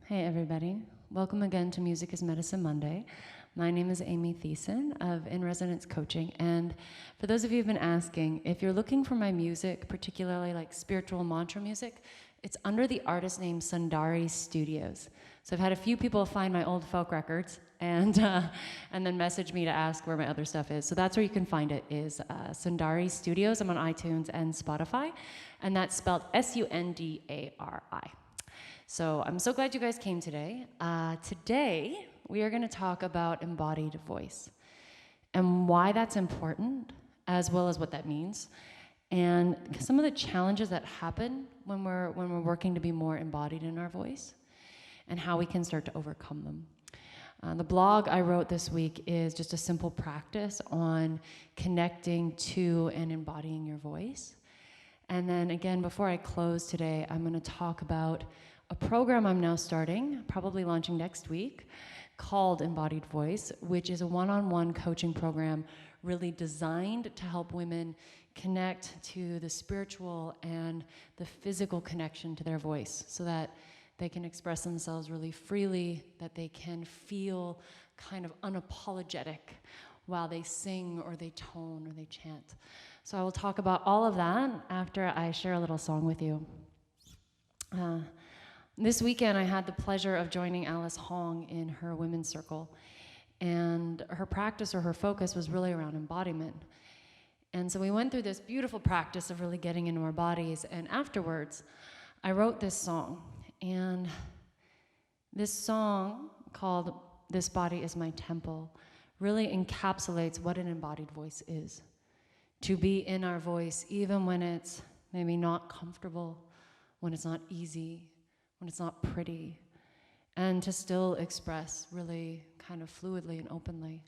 Hey everybody, welcome again to Music is Medicine Monday. My name is Amy Thiessen of In Resonance Coaching, and for those of you who've been asking, if you're looking for my music, particularly like spiritual mantra music, it's under the artist name Sundari Studios. So I've had a few people find my old folk records and then message me to ask where my other stuff is. So that's where you can find it, is Sundari Studios. I'm on iTunes and Spotify, and that's spelled Sundari. So I'm so glad you guys came today. Today, we are going to talk about embodied voice and why that's important, as well as what that means, and some of the challenges that happen when we're working to be more embodied in our voice, and how we can start to overcome them. The blog I wrote this week is just a simple practice on connecting to and embodying your voice. And then again, before I close today, I'm going to talk about a program I'm now starting, probably launching next week, called Embodied Voice, which is a one-on-one coaching program really designed to help women connect to the spiritual and the physical connection to their voice so that they can express themselves really freely, that they can feel kind of unapologetic while they sing or they tone or they chant. So I will talk about all of that after I share a little song with you. This weekend, I had the pleasure of joining Alice Hong in her women's circle, and her practice or her focus was really around embodiment. And so we went through this beautiful practice of really getting into our bodies, and afterwards, I wrote this song. And this song, called This Body Is My Temple, really encapsulates what an embodied voice is. To be in our voice, even when it's maybe not comfortable, when it's not easy, when it's not pretty, and to still express really kind of fluidly and openly.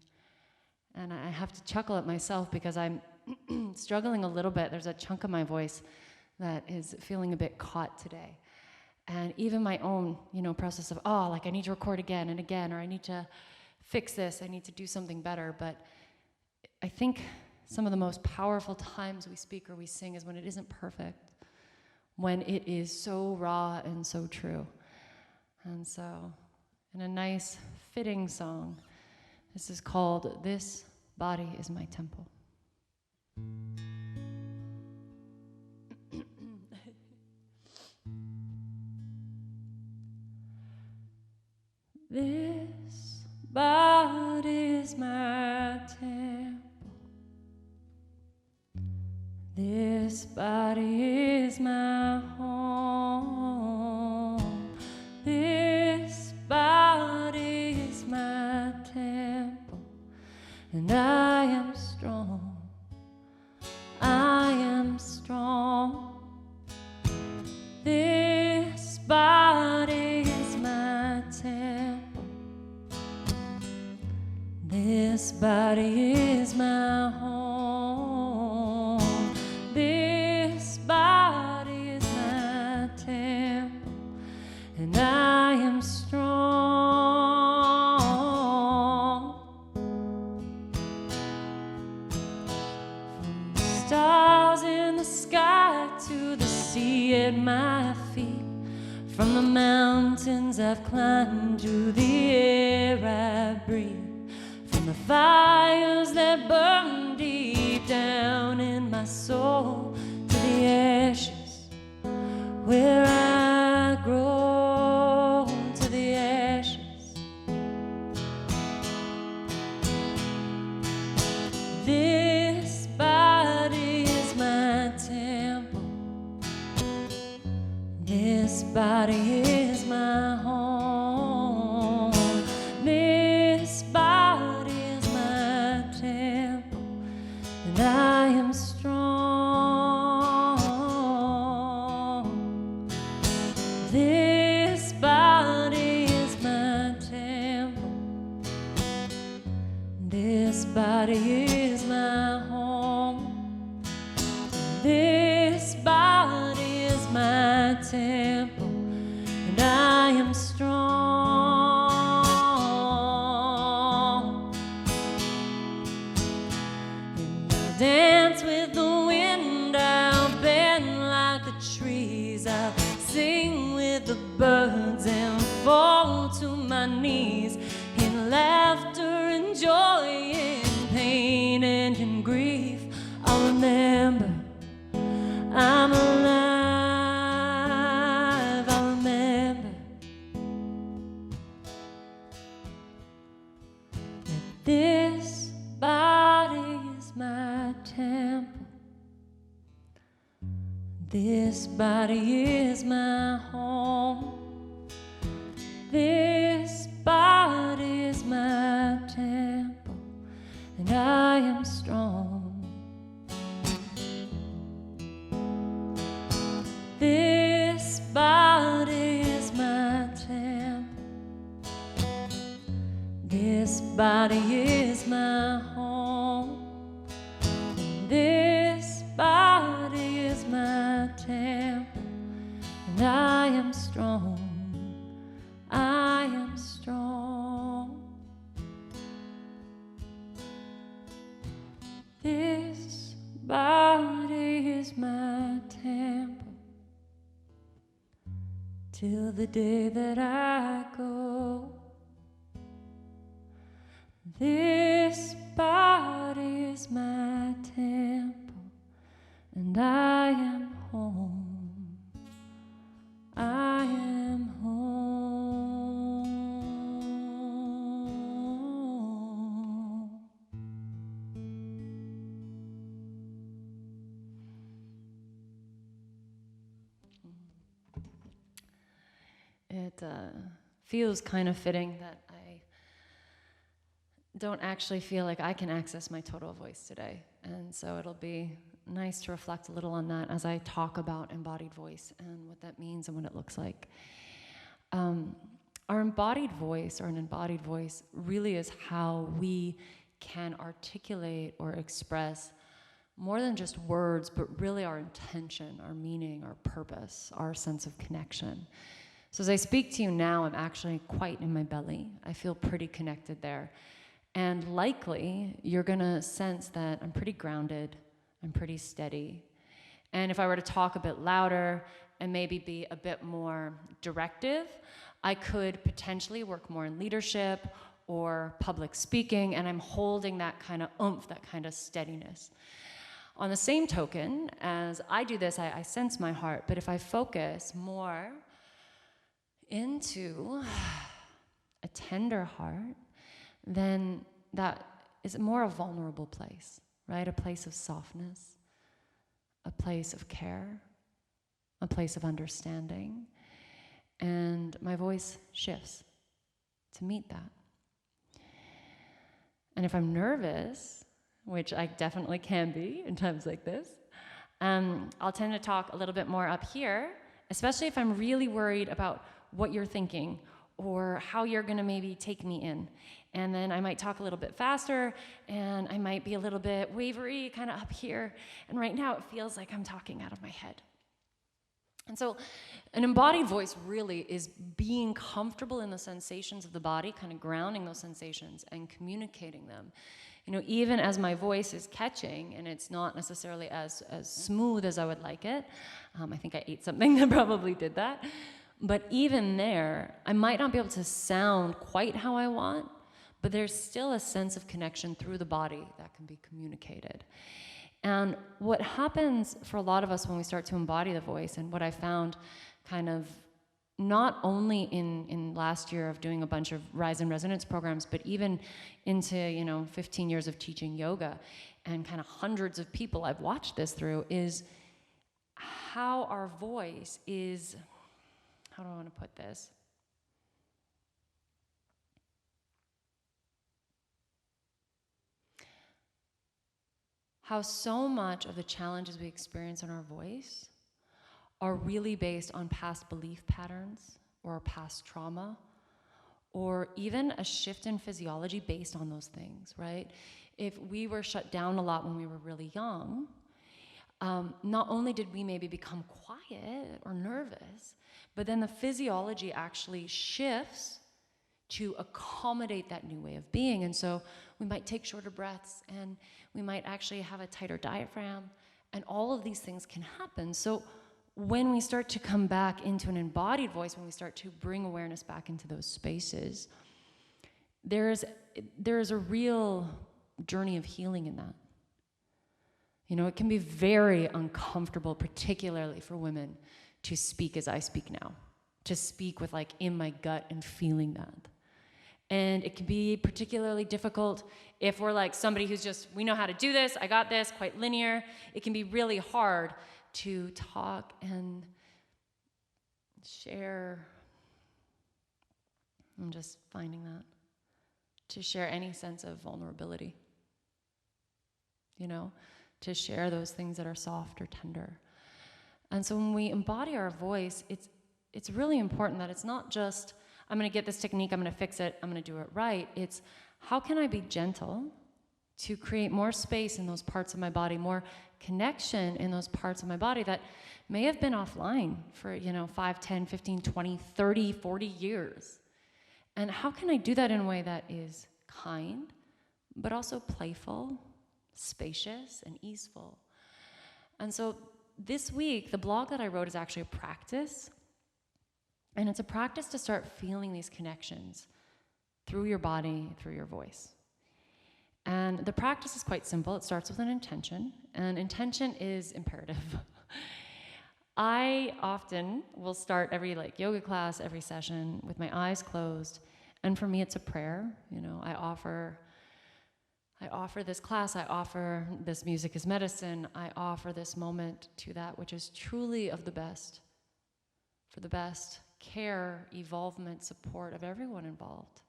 And I have to chuckle at myself because I'm struggling a little bit. There's a chunk of my voice that is feeling a bit caught today. And even my own, process of, I need to record again and again, or I need to fix this, I need to do something better. But I think some of the most powerful times we speak or we sing is when it isn't perfect, when it is so raw and so true. And so, in a nice, fitting song, this is called This Body Is My Temple. This body is my temple. This body is my home. This body is my temple, and I am strong. I am strong. This body is my temple. This body is my home. This body is my temple, and I am strong. From the stars in the sky to the sea at my feet, from the mountains I've climbed to the air I breathe, from the fires that burn deep down in my soul to the ashes where I grow, to the ashes. This body is my temple. This body is my home. This body is my temple, and I am strong. This body is my temple. This body is my home. This body is my temple, and I am strong. And I'll dance with the wind, I'll bend like the trees, I'll sing with the birds and fall This body is my temple. This body is my home. This body is my temple, and I am strong. This body is my temple. This body is my home. This body is my temple, and I am strong. I am strong. This body is my temple till the day that I go. This body is my temple, and I am home. I am home. It feels kind of fitting that I don't actually feel like I can access my total voice today. And so it'll be nice to reflect a little on that as I talk about embodied voice and what that means and what it looks like. Our embodied voice, or an embodied voice, really is how we can articulate or express more than just words, but really our intention, our meaning, our purpose, our sense of connection. So as I speak to you now, I'm actually quite in my belly. I feel pretty connected there. And likely, you're gonna sense that I'm pretty grounded, I'm pretty steady. And if I were to talk a bit louder and maybe be a bit more directive, I could potentially work more in leadership or public speaking, and I'm holding that kind of oomph, that kind of steadiness. On the same token, as I do this, I sense my heart, but if I focus more into a tender heart, then that is more a vulnerable place, right? A place of softness, a place of care, a place of understanding. And my voice shifts to meet that. And if I'm nervous, which I definitely can be in times like this, I'll tend to talk a little bit more up here, especially if I'm really worried about what you're thinking or how you're gonna maybe take me in. And then I might talk a little bit faster, and I might be a little bit wavery, kind of up here. And right now it feels like I'm talking out of my head. And so an embodied voice really is being comfortable in the sensations of the body, kind of grounding those sensations and communicating them. You know, even as my voice is catching, and it's not necessarily as smooth as I would like it. I think I ate something that probably did that. But even there, I might not be able to sound quite how I want, but there's still a sense of connection through the body that can be communicated. And what happens for a lot of us when we start to embody the voice, and what I found kind of not only in last year of doing a bunch of Rise and Resonance programs, but even into 15 years of teaching yoga and kind of hundreds of people I've watched this through, is how our voice is, how do I want to put this? How so much of the challenges we experience in our voice are really based on past belief patterns or past trauma, or even a shift in physiology based on those things, right? If we were shut down a lot when we were really young, not only did we maybe become quiet or nervous, but then the physiology actually shifts to accommodate that new way of being. And so we might take shorter breaths, and we might actually have a tighter diaphragm, and all of these things can happen. So when we start to come back into an embodied voice, when we start to bring awareness back into those spaces, there is a real journey of healing in that. You know, it can be very uncomfortable, particularly for women, to speak as I speak now, to speak with like in my gut and feeling that. And it can be particularly difficult if we're like somebody who's just, we know how to do this, I got this, quite linear. It can be really hard to talk and share. I'm just finding that. To share any sense of vulnerability. You know, to share those things that are soft or tender. And so when we embody our voice, it's really important that it's not just, I'm going to get this technique, I'm going to fix it, I'm going to do it right. It's how can I be gentle to create more space in those parts of my body, more connection in those parts of my body that may have been offline for, 5, 10, 15, 20, 30, 40 years. And how can I do that in a way that is kind, but also playful, spacious, and easeful? And so this week, the blog that I wrote is actually a practice. And it's a practice to start feeling these connections through your body, through your voice. And the practice is quite simple. It starts with an intention, and intention is imperative. I often will start every yoga class, every session with my eyes closed. And for me, it's a prayer. I offer this class, I offer this music as medicine, I offer this moment to that which is truly of the best, for the best care, evolvement, support of everyone involved.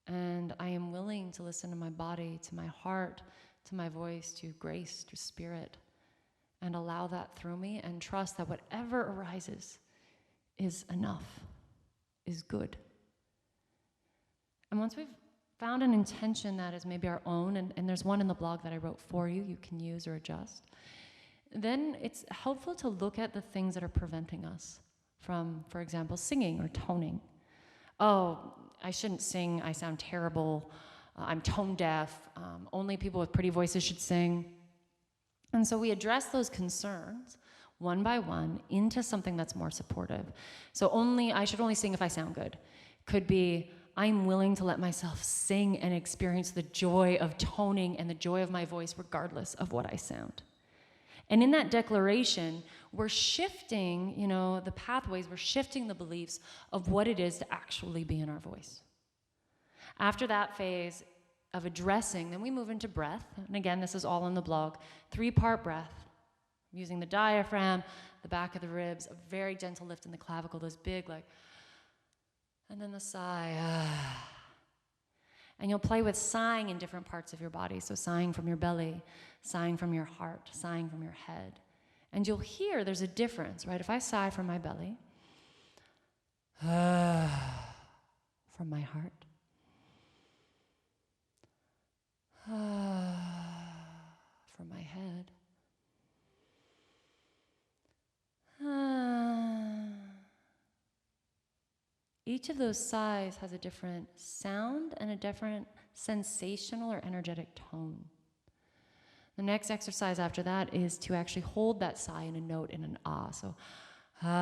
And I am willing to listen to my body, to my heart, to my voice, to grace, to spirit, and allow that through me and trust that whatever arises is enough, is good. And once we've found an intention that is maybe our own, and there's one in the blog that I wrote for you, you can use or adjust, then it's helpful to look at the things that are preventing us from, for example, singing or toning. Oh, I shouldn't sing, I sound terrible, I'm tone deaf, only people with pretty voices should sing. And so we address those concerns one by one into something that's more supportive. So I should only sing if I sound good. Could be, I'm willing to let myself sing and experience the joy of toning and the joy of my voice regardless of what I sound. And in that declaration, we're shifting, the pathways, we're shifting the beliefs of what it is to actually be in our voice. After that phase of addressing, then we move into breath. And again, this is all in the blog. 3-part breath, using the diaphragm, the back of the ribs, a very gentle lift in the clavicle, those big, and then the sigh. And you'll play with sighing in different parts of your body. So sighing from your belly, sighing from your heart, sighing from your head. And you'll hear there's a difference, right? If I sigh from my belly, from my heart, from my head, each of those sighs has a different sound and a different sensational or energetic tone. The next exercise after that is to actually hold that sigh in a note in an ah. So, ah.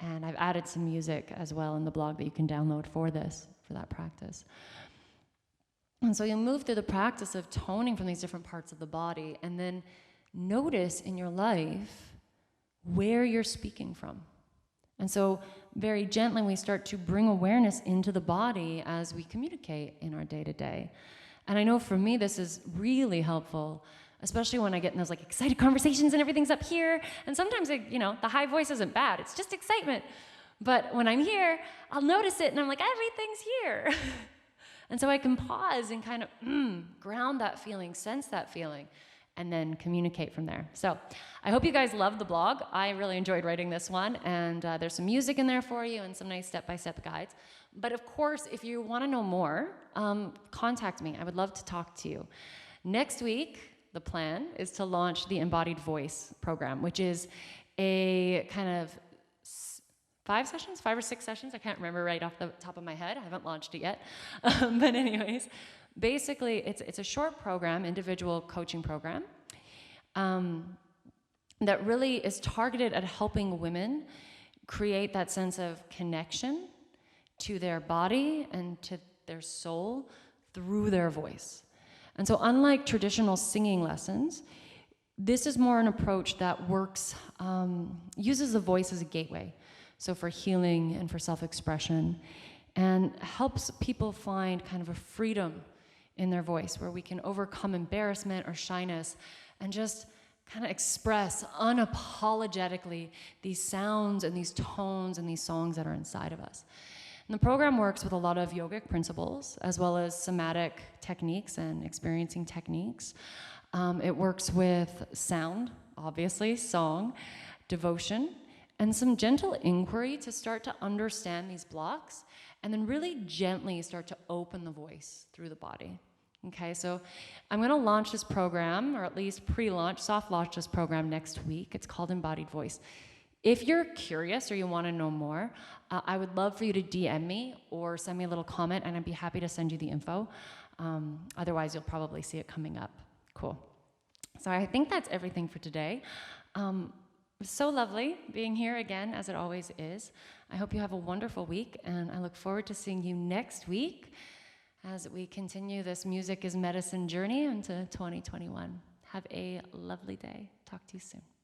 And I've added some music as well in the blog that you can download for that practice. And so you'll move through the practice of toning from these different parts of the body, and then notice in your life where you're speaking from. And so very gently we start to bring awareness into the body as we communicate in our day-to-day. And I know for me this is really helpful, especially when I get in those excited conversations and everything's up here. And sometimes the high voice isn't bad, it's just excitement. But when I'm here, I'll notice it and I'm like, everything's here. And so I can pause and kind of ground that feeling, sense that feeling, and then communicate from there. So I hope you guys loved the blog. I really enjoyed writing this one, and there's some music in there for you and some nice step-by-step guides. But of course, if you want to know more, contact me. I would love to talk to you. Next week, the plan is to launch the Embodied Voice program, which is a kind of 5 or 6 sessions. I can't remember right off the top of my head. I haven't launched it yet. But anyways, basically, it's a short program, individual coaching program, that really is targeted at helping women create that sense of connection to their body and to their soul through their voice. And so unlike traditional singing lessons, this is more an approach that works, uses the voice as a gateway. so for healing and for self-expression, and helps people find kind of a freedom in their voice where we can overcome embarrassment or shyness and just kind of express unapologetically these sounds and these tones and these songs that are inside of us. And the program works with a lot of yogic principles as well as somatic techniques and experiencing techniques. It works with sound, obviously, song, devotion, and some gentle inquiry to start to understand these blocks and then really gently start to open the voice through the body. Okay, so I'm going to launch this program, or at least pre-launch, soft launch this program next week. It's called Embodied Voice. If you're curious or you want to know more, I would love for you to DM me or send me a little comment, and I'd be happy to send you the info. Otherwise, you'll probably see it coming up. Cool. So I think that's everything for today. So lovely being here again, as it always is. I hope you have a wonderful week, and I look forward to seeing you next week as we continue this Music is Medicine journey into 2021. Have a lovely day. Talk to you soon.